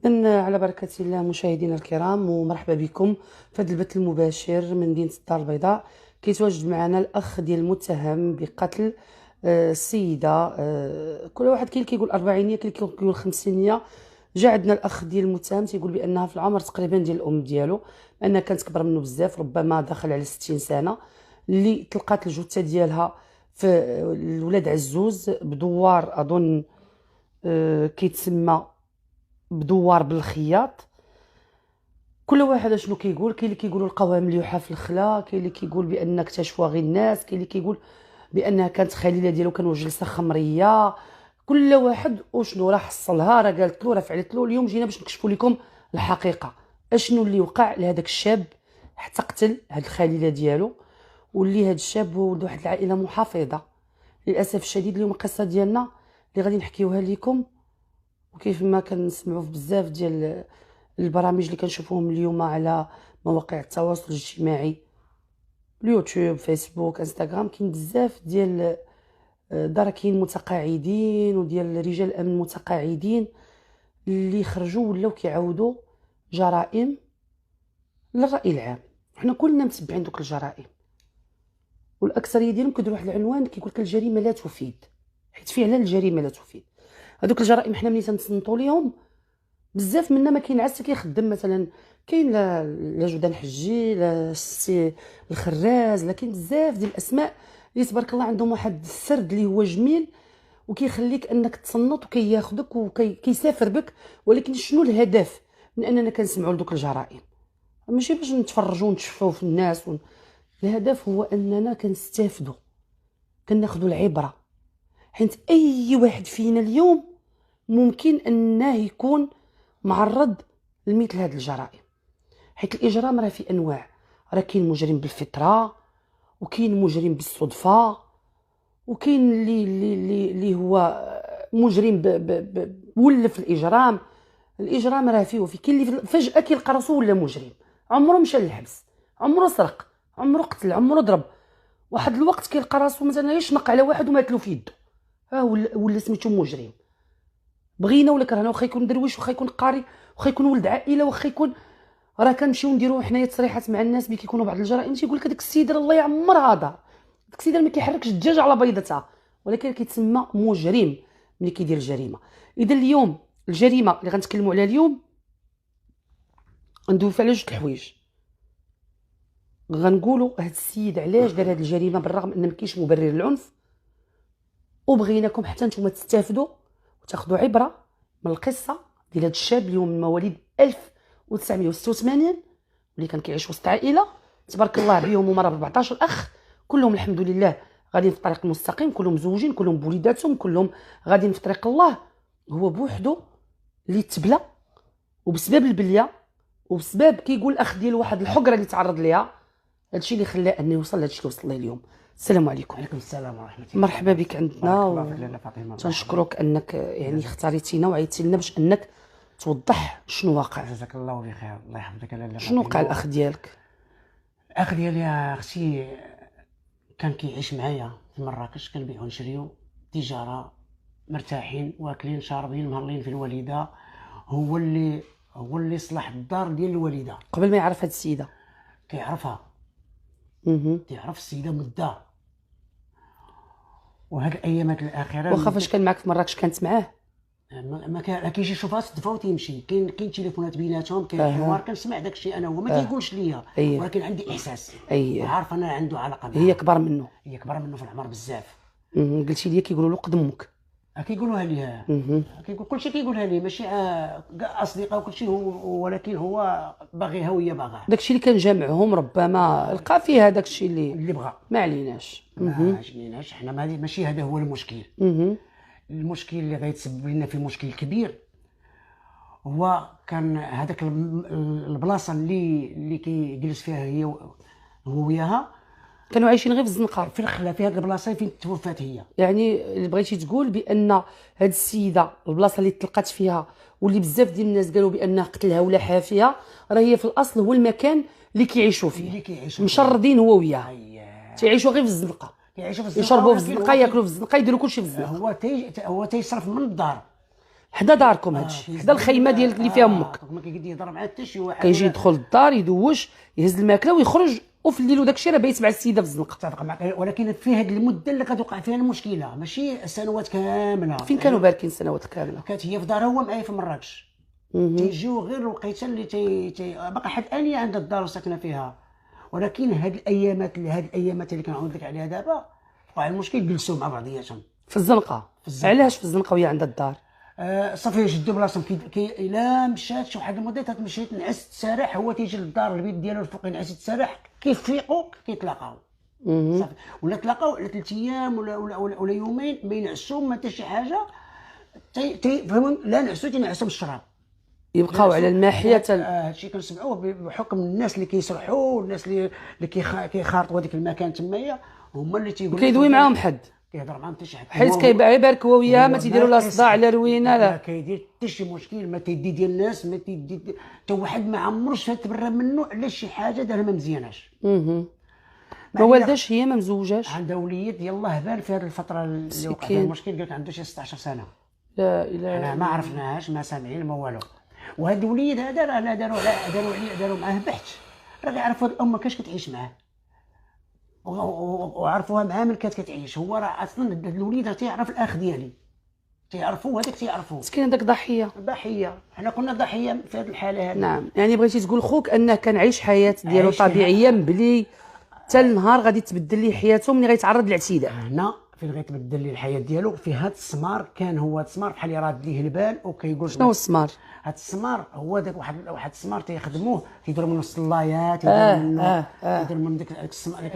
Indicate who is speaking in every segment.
Speaker 1: إذن على بركة الله مشاهدينا الكرام، ومرحبا بكم في هذا البث المباشر من مدينة الدار البيضاء. كيتواجد معنا الأخ ديال المتهم بقتل السيدة. كل واحد كاين كيقول 40، كاين كيقول 50. جا عندنا الأخ ديال المتهم تيقول بأنها في العمر تقريبا ديال الأم ديالو، أنها كانت كبر منه بزاف، ربما داخل على 60 سنة، اللي تلقات الجثة ديالها في الولاد عزوز بدوار أظن كيتسمى بدوار بالخياط. كل واحد شنو كيقول، كاين اللي كيقولوا لقاوها مليوحه في الخلا، كاين اللي كيقول بان اكتشفوها غير الناس، كاين اللي كيقول بانها كانت خليله ديالو كانوا جلسه خمريه. كل واحد وشنو راه حصلها، راه قالت له، راه فعلت له. اليوم جينا باش نكشفوا لكم الحقيقه، اشنو اللي وقع لهذاك الشاب حتى قتل هاد الخليله ديالو. واللي هاد الشاب هو ولد واحد العائله محافظه. للاسف الشديد اليوم القصه ديالنا اللي غادي نحكيوها لكم، وكيف ما كنسمعوا في بزاف ديال البرامج اللي كنشوفوهم اليوم على مواقع التواصل الاجتماعي، اليوتيوب، فيسبوك، انستغرام، كاين بزاف ديال دراكين متقاعدين وديال رجال الامن متقاعدين اللي خرجوا ولاو كيعاودوا جرائم للرأي العام. حنا كلنا متبعين دوك الجرائم، والاكثريه ديالهم كيديروا واحد العنوان كيقول لك الجريمه لا تفيد، حيت فعلا الجريمه لا تفيد. هذوك الجرائم حنا ملي تنصنتوا ليهم بزاف منا ما كينعس كيخدم. مثلا كاين لا جودان حجي، لا السي الخراز، لكن بزاف ديال الاسماء اللي تبارك الله عندهم واحد السرد اللي هو جميل وكيخليك انك تصنت وكياخذك وكيسافر بك. ولكن شنو الهدف من اننا كنسمعوا لدوك الجرائم؟ ماشي باش نتفرجوا ونتشفوا في الناس الهدف هو اننا كنستافدوا، كناخذوا العبره. حيت اي واحد فينا اليوم ممكن انه يكون معرض لمثل هذه الجرائم، حيت الاجرام راه في انواع. راه كاين مجرم بالفطره، وكاين مجرم بالصدفه، وكاين اللي هو مجرم ولف الاجرام. الاجرام راه فيه وفي. كاين اللي فجاه كيلقى راسو ولا مجرم، عمره مشى للحبس، عمره سرق، عمره قتل، عمره ضرب. واحد الوقت كيلقى راسو مثلا يشنق على واحد ومات له في يده، ها ولا سميتو مجرم. بغينا ولا كرهنا، واخا يكون درويش، واخا يكون قاري، واخا يكون ولد عائله، واخا يكون. راه كنمشيو نديرو حنايا تصريحات مع الناس ملي كيكونوا بعض الجرائم، تيقول لك هذاك السيد الله يعمرها دار، داك السيد ما كيحركش الدجاج على بيضتها، ولكن كيتسمى مجرم ملي كيدير الجريمه. اذا اليوم الجريمه اللي غنتكلموا عليها اليوم غندويو على جوج الحوايج. غنقولوا هذا السيد علاش دار هذه الجريمه بالرغم ان ما كاينش مبرر للعنف، وبغيناكم حتى نتوما تستافدوا وتاخذوا عبره من القصه ديال هذا الشاب اليوم من مواليد 1986 واللي كان كيعيش وسط عائله تبارك الله بهم ومرة ب 14 اخ، كلهم الحمد لله غاديين في الطريق المستقيم، كلهم مزوجين، كلهم بوليداتهم، كلهم غاديين في طريق الله. هو بوحدو اللي تبلى، وبسبب البليه وبسبب كيقول الاخ ديال واحد الحقره اللي تعرض ليها، هادشي اللي خلاه انه يوصل لهادشي اللي وصل ليه اليوم. السلام عليكم.
Speaker 2: وعليكم السلام ورحمه الله.
Speaker 1: مرحبا بك عندنا،
Speaker 2: فاطمه.
Speaker 1: تنشكرك انك يعني اختاريتينا وعيطتي لنا باش انك توضح شنو واقع.
Speaker 2: جزاك الله بخير، الله يحفظك. لاله
Speaker 1: شنو وقع الاخ ديالك؟
Speaker 2: الاخ ديالي يا اختي كان كيعيش معايا في مراكش، كنبيعو ونشريو تجاره، مرتاحين واكلين شاربين مهلين في الوالده. هو اللي صلح الدار ديال الوالده
Speaker 1: قبل ما يعرف هاد السيده.
Speaker 2: كيعرفها، كيعرف السيده من الدار. وهاد الايامات الاخيره
Speaker 1: واخا فاش كان معاك في مراكش كانت معاه؟
Speaker 2: ما كيجي يشوفها صدفه وتيمشي. كاين تليفونات بيناتهم، كاين حوار كنسمع داكشي انا. هو ما كيقولش ليا، ولكن عندي احساس، عارف انا عنده علاقه بها.
Speaker 1: هي كبر منه
Speaker 2: في العمر بزاف.
Speaker 1: قلتي لي كيقولوا له قد امك.
Speaker 2: كيقولوها ليها، كيقول كلشي كيقولها لي، ماشي كاع اصدقاء وكلشي، ولكن هو باغيها وهي باغاه.
Speaker 1: داكشي اللي كان جامعهم ربما لقى فيها داكشي اللي
Speaker 2: بغى.
Speaker 1: ما عليناش،
Speaker 2: ما عليناش حنا، ماشي هذا هو المشكل. المشكل اللي غيتسبب لنا في مشكل كبير هو كان هذاك البلاصه اللي كيجلس فيها هو وياها،
Speaker 1: كانوا عايشين غير في الزنقه
Speaker 2: في الخلا، في هذه البلاصه فين توفات هي.
Speaker 1: يعني اللي بغيتي تقول بان هاد السيده البلاصه اللي تلقات فيها واللي بزاف ديال الناس قالوا بانها قتلها ولا حافيه، راه هي في الاصل هو المكان اللي كيعيشوا فيه، مشردين هو وياها. تيعيشوا غير في الزنقه، يشربوا في الزنقه، ياكلوا في الزنقه، يديروا كلشي في الزنقه.
Speaker 2: هو تيصرف من الدار،
Speaker 1: حدا داركم هادشي، حدا الخيمه ديالك اللي فيها امك.
Speaker 2: ما كيقد يهضر مع حتى شي واحد،
Speaker 1: كيجي يدخل للدار يدوش يهز الماكله ويخرج، وفي الليل وداكشي راه بايت مع السيده في الزنقه.
Speaker 2: اتفق معك، ولكن في هذه المده اللي كتوقع فيها المشكله ماشي سنوات كامله.
Speaker 1: فين كانوا باركين سنوات كامله؟
Speaker 2: كانت هي في دارها هو معايا في مراكش. تيجيو غير الوقيته اللي باقا حد انيه عند الدار وساكنه فيها. ولكن هاد الايامات اللي كنعاود لك عليها دابا وقع المشكل، جلسوا مع بعضياتهم
Speaker 1: في الزنقه. علاش في الزنقه وهي عند الدار؟
Speaker 2: صافي جدوا بلاصتهم. الا مشات شي واحد المده تمشي تنعس تسارح، هو تيجي للدار البيت ديالو الفوق ينعس يتسارح، كيفيقوا كيتلاقاو صافي. ولا تلاقاو على 3 ايام ولا يومين ما ينعسوا ما حتى شي حاجه. فهموا؟ لا نعسوا تنعسوا بالشراب،
Speaker 1: يبقاو على الماحيه.
Speaker 2: هادشي كنسمعوه بحكم الناس اللي كيسرحوا والناس اللي كيخارطوا هذيك المكان تمايا، هما اللي تيقولوا
Speaker 1: كيدوي معاهم حد،
Speaker 2: كيهضر معاهم حتى شي حد،
Speaker 1: حيت كيباركوا وياها ما تيديروا لا صداع لا روينه
Speaker 2: لا كيدير حتى شي مشكل. ما تيدي ديال الناس، ما تيدي حتى واحد ما عمرش تبرى منه على شي حاجه دارها ما مزياناش.
Speaker 1: ما والداش هي ما مزوجاش؟
Speaker 2: عندها وليد يلاه بان في هذه الفتره اللي وقع فيها المشكل، قال لك عنده شي 16 سنه.
Speaker 1: لا اله
Speaker 2: انا ما عرفناهاش، ما سامعين ما والو. وهذا الوليد هذا راه داروا معاه بحث، راه يعرفوا الام كاش كتعيش معاه وعرفوها معاه من كانت كتعيش. هو راه اصلا الوليد راه تيعرف الاخ ديالي، تيعرفوا هذاك تيعرفوا.
Speaker 1: مسكين هذاك
Speaker 2: ضحيه، حنا كنا ضحيه في هذه الحاله هذه.
Speaker 1: نعم، يعني بغيتي تقول خوك انه كان عايش حياه ديالو طبيعيه بلي حتى النهار غادي تبدل ليه حياته ملي غيتعرض للاعتداء.
Speaker 2: هنا فين غيتبدل ليه الحياه ديالو في هذا السمار. كان هو هذا السمار بحال يراد ليه البال وكيقول
Speaker 1: شنو هو السمار؟
Speaker 2: هذا السمار هو داك واحد السمار تيخدموه، تيديروا منه الصلايات، يديروا من ديك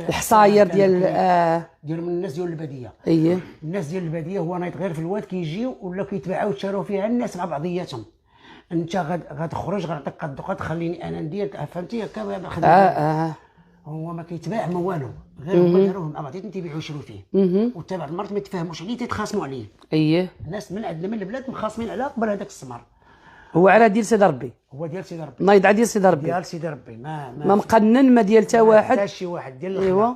Speaker 1: الحصاير ديال
Speaker 2: ديال من الناس ديال الباديه.
Speaker 1: اييه،
Speaker 2: الناس ديال الباديه هو نايط غير في الواد كيجيو ولا كيتباعوا يتشاراو فيها الناس مع بعضياتهم. انت غتخرج غنعطيك قد خليني انا ندير، فهمتي هكا خدمه. هو ما كيتباع ما والو، غير هما داروهم مع بعضياتهم تيبيعوا يشرو فيه. وحتى بعض المرات ما يتفاهموش عليه تيتخاصموا عليه.
Speaker 1: اييه،
Speaker 2: الناس من عندنا من البلاد مخاصمين على قبل هذاك السمر.
Speaker 1: هو على ديال سيدي ربي،
Speaker 2: هو ديال سيدي ربي،
Speaker 1: نايض ديال سيدي ربي،
Speaker 2: ديال سيدي ربي، ما
Speaker 1: مقنن ما ديال حتى واحد،
Speaker 2: حتى شي واحد ديال ايوا.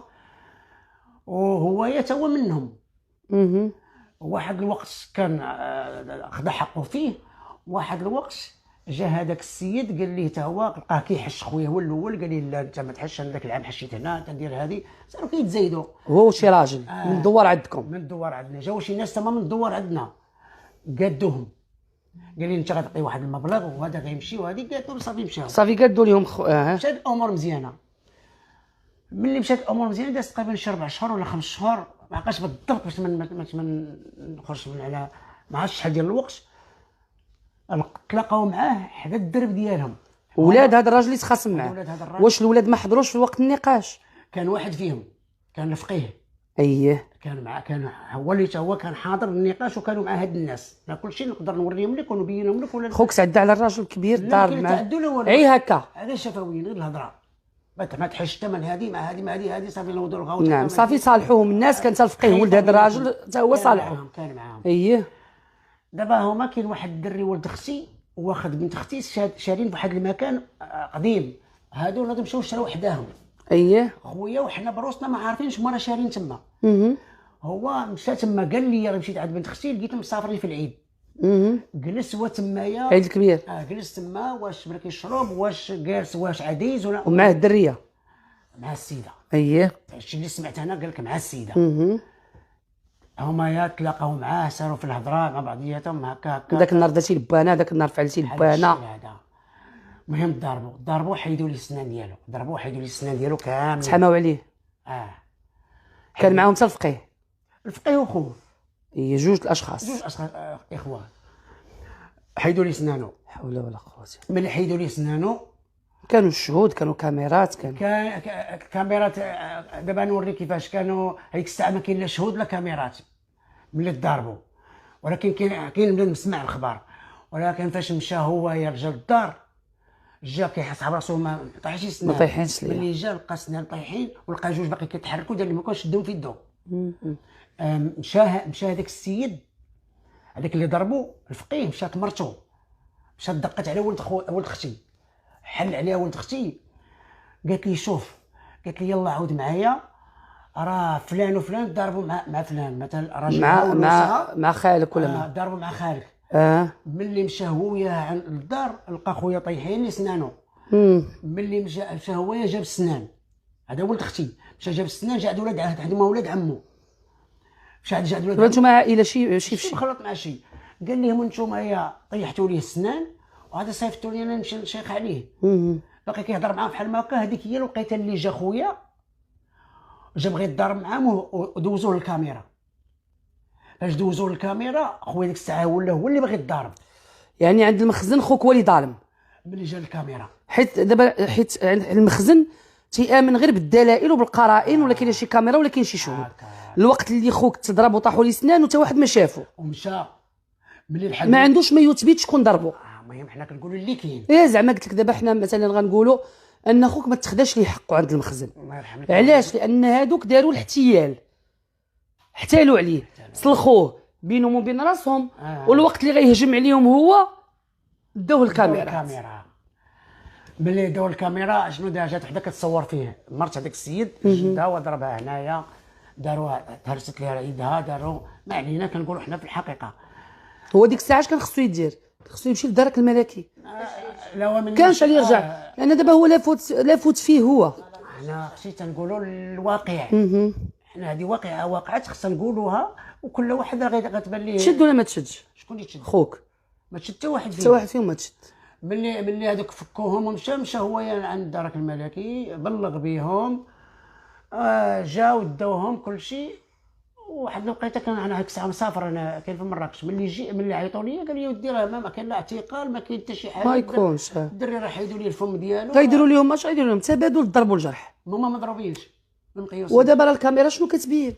Speaker 2: وهو تا هو منهم. واحد الوقت كان خدا حقه فيه. واحد الوقت جا هذاك السيد قال ليه تا هو لقاه كيحش خويا هو الاول، قال ليه لا انت ما تحش، انا ذاك العام حشيت هنا تندير هذه. صاروا كيتزايدوا
Speaker 1: هو شي راجل من الدوار عندكم،
Speaker 2: من الدوار عندنا. جاو شي ناس تما من الدوار عندنا قادوهم، قال لي انت غتعطي واحد المبلغ وهذا غيمشي وهذه قالوا صافي مشاو.
Speaker 1: صافي قادوا لهم
Speaker 2: مشات الامور مزيانه. ملي مشات الامور مزيانه دازت تقريبا شي 4 شهور ولا 5 شهور، ما عقلتش بالضبط باش ما نخرجش من على ما عرفتش شحال ديال الوقت. تلاقاو معاه حدا الدرب ديالهم،
Speaker 1: ولاد هذا الراجل اللي تخاصم معاه. واش الولاد ما حضروش في وقت النقاش؟
Speaker 2: كان واحد فيهم كان الفقيه.
Speaker 1: اييه،
Speaker 2: كان معاه، كان هو اللي هو كان حاضر النقاش وكانوا مع هاد الناس. ما كلشي نقدر نوريهم لك ونبينهم لك ولا
Speaker 1: خوك تعدى على الراجل الكبير الدار معاه غير هكا،
Speaker 2: هذا شفويين غير الهضره. ما تحش الثمن هذه مع هذه صافي نوضوا الغوت.
Speaker 1: نعم صافي صالحوهم الناس. كان الفقيه ولد هذا الراجل حتى هو صالحهم،
Speaker 2: كان معاهم.
Speaker 1: اييه.
Speaker 2: دابا هما كاين واحد الدري ولد اختي واخد بنت اختي شارين في واحد المكان قديم. هادو ولاد مشاو شراو وحداهم.
Speaker 1: اييه
Speaker 2: خويا وحنا بروسنا ما عارفينش هما راه شارين تما. هو مشى تما قال لي راه مشيت عند بنت اختي لقيتهم مسافرين في العيد. جلس هو تمايا
Speaker 1: عيد الكبير.
Speaker 2: جلس تما واش بلا كيشرب واش جالس واش عديز ولا
Speaker 1: ومعاه الدريه
Speaker 2: مع السيده.
Speaker 1: اييه
Speaker 2: هادشي اللي سمعت انا قال لك مع السيده. هما يا تلاقاو معاه ساروا في الهضره مع بعضياتهم هكا.
Speaker 1: داك النهار درتي لبانه، داك النهار فعلتي لبانه.
Speaker 2: المهم ضربوا حيدوا لي السنان ديالو كامل.
Speaker 1: تحماو عليه. كان معاهم حتى
Speaker 2: الفقيه وخوه.
Speaker 1: هي جوج الاشخاص
Speaker 2: اخوان. حيدوا لي سنانو.
Speaker 1: حول ولا قوه.
Speaker 2: ملي حيدوا لي سنانو
Speaker 1: كانوا الشهود، كانوا كاميرات،
Speaker 2: كان كاميرات. دابا نوريك كيفاش كانوا. هذيك الساعه ما كاين لا شهود لا كاميرات ملي تضاربوا. ولكن كاين بلا نسمع الخبر. ولكن فاش مشى هو يا رجال الدار جا كيحسب راسو ما طايحش السنان.
Speaker 1: ما طايحينش ليه.
Speaker 2: ملي جا لقى السنان طايحين ولقى جوج باقي كيتحركوا دار اللي ما كانش شدهم في يدو. مشى هذاك السيد هذاك اللي ضربوا الفقيه. مشات مرتو مشات دقت على ولد اختي. حل عليها ولد اختي قالت لي شوف، قالت لي يلا عاود معايا راه فلان وفلان ضربوا مع فلان مثلا راجل
Speaker 1: مع خالك ولا
Speaker 2: ضربوا مع خالك. ملي مشى هو وياه للدار لقى خويا طايحين لي سنانو. ملي مشى هو جاب السنان، هذا ولد اختي، مشى جاب السنان، جا عند ولاد هذوما ولاد عمو، مشى عند ولاد
Speaker 1: انتم عائله شي في
Speaker 2: مخلط مع شي. قال لهم انتم طيحتوا ليه السنان وهذا صيفطوا لي انا نمشي نشيخ عليه. باقي كيهضر معاه بحال ما هكا. هذيك هي الوقيته اللي جا خويا جا بغى يضارب معاهم ودوزوه للكاميرا. فاش دوزوه للكاميرا خويا ديك الساعه ولا هو اللي باغي يضارب.
Speaker 1: يعني عند المخزن خوك هو اللي ظالم
Speaker 2: ملي جا الكاميرا،
Speaker 1: حيت دابا المخزن تيامن غير بالدلائل وبالقرائن، ولا كاين شي كاميرا ولا كاين شي شهود. الوقت اللي خوك تضرب وطاحوا ليه سنان وتا واحد ما شافو
Speaker 2: ومشى ملي الحق
Speaker 1: ما عندوش ما يثبت شكون ضربو.
Speaker 2: المهم حنا كنقولوا اللي كاين.
Speaker 1: زعما قلت لك دابا حنا مثلا غنقولوا ان خوك ما تخداش ليه حقه عند المخزن.
Speaker 2: الله يرحمك.
Speaker 1: علاش؟ لان هادوك داروا الاحتيال، احتالوا عليه، سلخوه بينهم وبين راسهم. والوقت اللي غيهجم عليهم هو داوه الكاميرا. ملي داو الكاميرا شنو دار؟ جات وحده كتصور فيه مرت هذاك السيد جدها وضربها هنايا، داروها تهرست ليها يدها، داروا ما علينا. كنقولوا حنا في الحقيقه هو ديك الساعه اش كان خصو يدير؟ خصو يمشي للدرك الملكي. لا هو من كانش عليه يرجع، لان دابا هو لا فوت فيه هو. حنا خصي تنقولوا الواقع. حنا هذه واقعه وقعت خصنا نقولوها، وكل واحد غتبان ليه تشد ولا ما تشدش. شكون اللي تشد؟ خوك. ما تشد حتى واحد فيهم، حتى واحد فيهم ما تشد. ملي هذوك فكوهم ومشى هو عند الدرك الملكي، بلغ بيهم، جاو داوهم كل شيء. واحد الوقيته كان انا هيك الساعه مسافر، انا كاين في مراكش. ملي عيطوا لي قال لي ودي راه ما كاين لا اعتقال، ما كاين حتى شي حاجه، ما يكونش. الدري راه حيدوا لي الفم ديالو. غيديروا لهم اش غيديروا لهم؟ تبادل الضرب والجرح. هما مضروبينش بالمقياس. ودابا راه الكاميرا شنو كتبين؟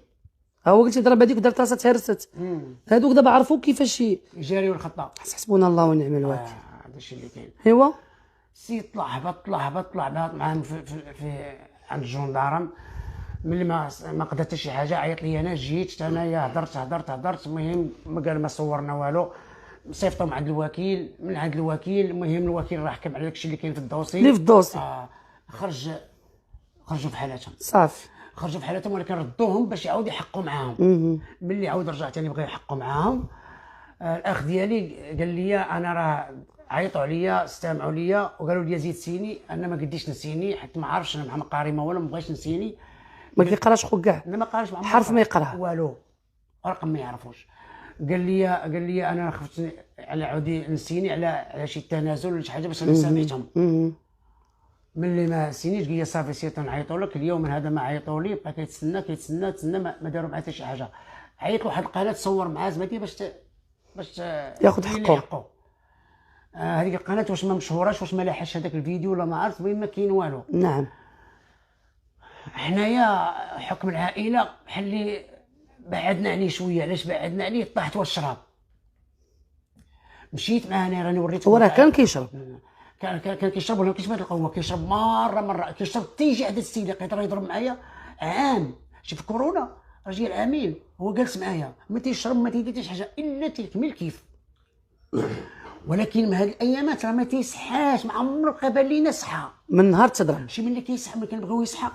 Speaker 1: ها هو قلتي ضرب هذيك ودارت راسها تهرست. هذوك دابا عرفوا كيفاش يجاريو الخطا. حسبنا الله ونعم الوكيل. هذا الشيء اللي كاين. ايوا السيد طلع هبط معاهم في عند الجندارم. ملي ما قدرت حتى شي حاجه عيط لي انا، جيت انايا هضرت. المهم ما قال ما صورنا والو. صيفطهم عند الوكيل، من عند الوكيل. المهم الوكيل راح حكم على داكشي اللي كاين في الدوسي اللي في الدوسي. خرجوا في حالاتهم صافي، خرجوا في حالاتهم، ولكن ردوهم باش يعاود يحقوا معاهم. ملي عاود رجع ثاني بغا يحقوا معاهم، الاخ ديالي قال لي انا راه عيطوا عليا استمعوا ليا وقالوا لي زيد سيني. انا ما قديش نسيني حيت ما عارفش انا مع قارمه ولا ما بغيتش نسيني. ما كيقراش خوك كاع؟ لا ما قراش حرف ما يقراه والو، رقم ما يعرفوش. قال لي انا خفت على عودي نسيني على شي تنازل ولا شي حاجه باش انا سامحتهم. ملي ما سينيش قال لي صافي سير تنعيطوا لك. اليوم من هذا ما عيطوا لي، بقى كيتسنى ما داروا معاه حتى شي حاجه. عيط لواحد القناه تصور معاه زعما باش ياخذ حقه. هذيك القناه واش ما مشهوراش، واش ما لاحش هذاك الفيديو ولا ما عرفت. المهم ما كاين والو. نعم. حنايا حكم العائله بحال اللي بعدنا عليه شويه. علاش بعدنا عليه؟ طاحت والشراب. مشيت معاه انا راني وريته. هو راه كان كيشرب، كان كيشرب ولا كيشرب القهوه. كيشرب مره كيشرب تيجي عند السيد لقيت راه يضرب معايا عام. شي في كورونا رجل عامين هو جالس معايا، ما تيشرب ما تيدير حتى حاجه الا تيكمل كيف. ولكن من هاد الايامات راه ما تيصحاش، ما عمرو بقى لينا صحى من نهار تضرب. شي ملي كيصحى ملي كنبغيو يصحى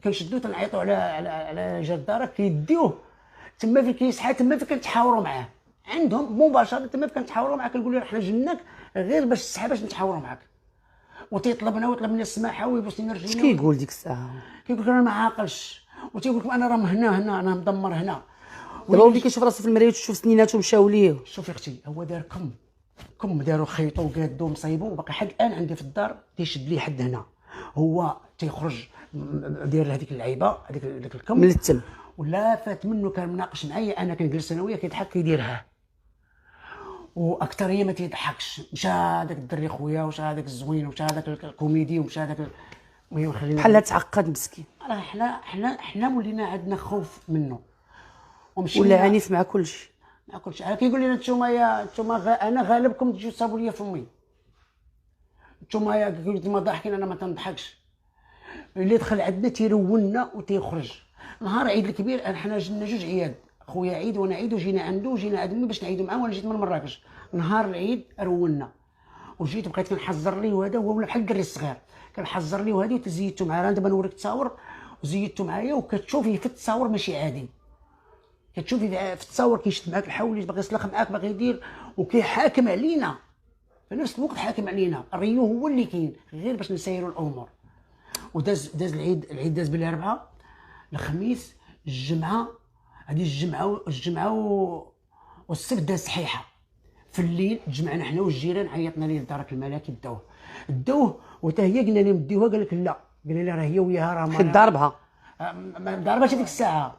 Speaker 1: كنشدوه تنعيطوا على جاد دارك كيديوه تما فين كيصحى، تما فين كنتحاوروا معاه عندهم مباشره. تما فين كنتحاوروا معاه كنقول له حنا جناك غير باش تصحى باش نتحاوروا معاك. وتيطلبنا ويطلب مني السماحه ويبوس لنا رجلينا. اش كيقول ديك الساعه؟ كيقول لك انا ما عاقلش، وتيقول لكم انا راه هنا انا مدمر هنا. دابا ولي كيشوف راسو في المرايه وتشوف سنيناتو مشاو ليه. شوفي اختي هو دار كم داروا خيطو وقادو مصايبو، وباقي حد الان عندي في الدار تيشد لي حد هنا. هو تيخرج داير هذيك اللعيبه هذيك الكم من التم، ولا فات منه كان مناقش معايا انا كنجلس انا وياه كيضحك كيديرها. واكثريه ما تيضحكش. مشى هذاك الدري خويا ومشى هذاك الزوين ومشى هذاك الكوميدي ومشى هذاك. المهم خلينا بحال تعقد مسكين. راه حنا ولينا عندنا خوف منه ولا عنيف مع كلشي. كيقول لنا نتوما انا غالبكم تجيو تصابوا لي فمي. نتوما كيقول لك ما ضاحكين انا ما تنضحكش. اللي دخل عندنا تيرولنا وتيخرج. نهار عيد الكبير حنا جينا جوج عياد، خويا عيد وانا عيد، وجينا عنده وجينا عندنا باش نعيدوا معاه. وانا جيت من مراكش نهار العيد رولنا، وجيت بقيت كنحزر ليه، وهذا هو ولا بحال الدري الصغير كنحزر ليه وهذه وتزيدتو معاه. دابا نوريك التصاور وزيدتو معايا وكتشوفيه في التصاور ماشي عادي.
Speaker 2: كتشوفي في التصاور كيشد معاك الحوليت باغي يسلخ معاك باغي يدير وكيحاكم علينا في نفس الوقت، حاكم علينا. الريو هو اللي كاين غير باش نسيروا الامور. وداز العيد داز بالاربعاء، الخميس، الجمعه. هذه الجمعه والسبت داز صحيحه. في الليل تجمعنا حنا والجيران، عيطنا ليه لدارك الملكي داوه وتا هي قلنا لهم ديوها، قال لك لا، قلنا لها راه هي وياها راه
Speaker 1: حيت ضاربها
Speaker 2: ما ضرباتش هذيك الساعه.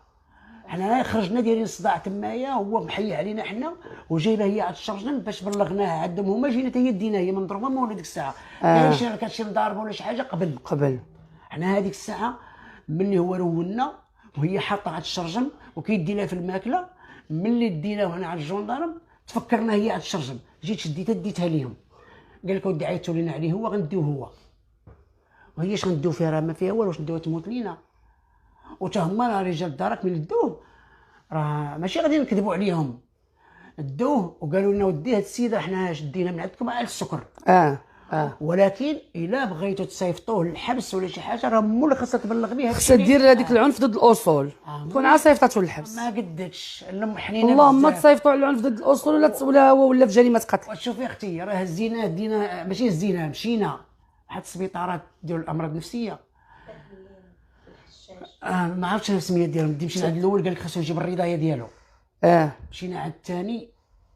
Speaker 2: حنا خرجنا دايرين الصداع تمايا، هو محيي علينا حنا وجايبها هي عاد الشرجم باش بلغناها عندهم هما. جينا حتى هي دينا هي من ضربه ما ديك الساعه. ماشي راه كانت شي ضاربه ولا شي حاجه قبل. حنا هذيك الساعه ملي هو رولنا وهي حاطه عاد الشرجم وكيدي لها في الماكله، ملي ديناه هنا على الجندرم تفكرنا هي عاد الشرجم. جيت شديتها ديتها ليهم، قال لك ودي عيطوا لنا عليه هو غنديوه هو، وهي اش غنديو فيها؟ راه ما فيها والو، واش نديوها تموت لينا. وتا هما رجال دارك من دوه راه ماشي غادي نكذبوا عليهم، دوه وقالوا لنا ودي هاد السيده حنا شدينا من عندكم على السكر. ولكن الا بغيتوا تصيفطوه للحبس ولا شي حاجه راه مو اللي خاصها تبلغ به.
Speaker 1: خاصها دير هذيك العنف ضد الاصول، تكون عا صيفطاتو للحبس.
Speaker 2: ما قدكش حنينه
Speaker 1: اللهم تصيفطوا على العنف ضد الاصول ولا في جريمه قتل.
Speaker 2: شوفي اختي، راه الزنا دينا ماشي الزنا، مشينا واحد السبيطارات ديال الامراض النفسيه. ما عرفتش السميه ديالهم. مشينا عند الاول قال لك خاصو يجيب الرضايه ديالو. مشينا عند الثاني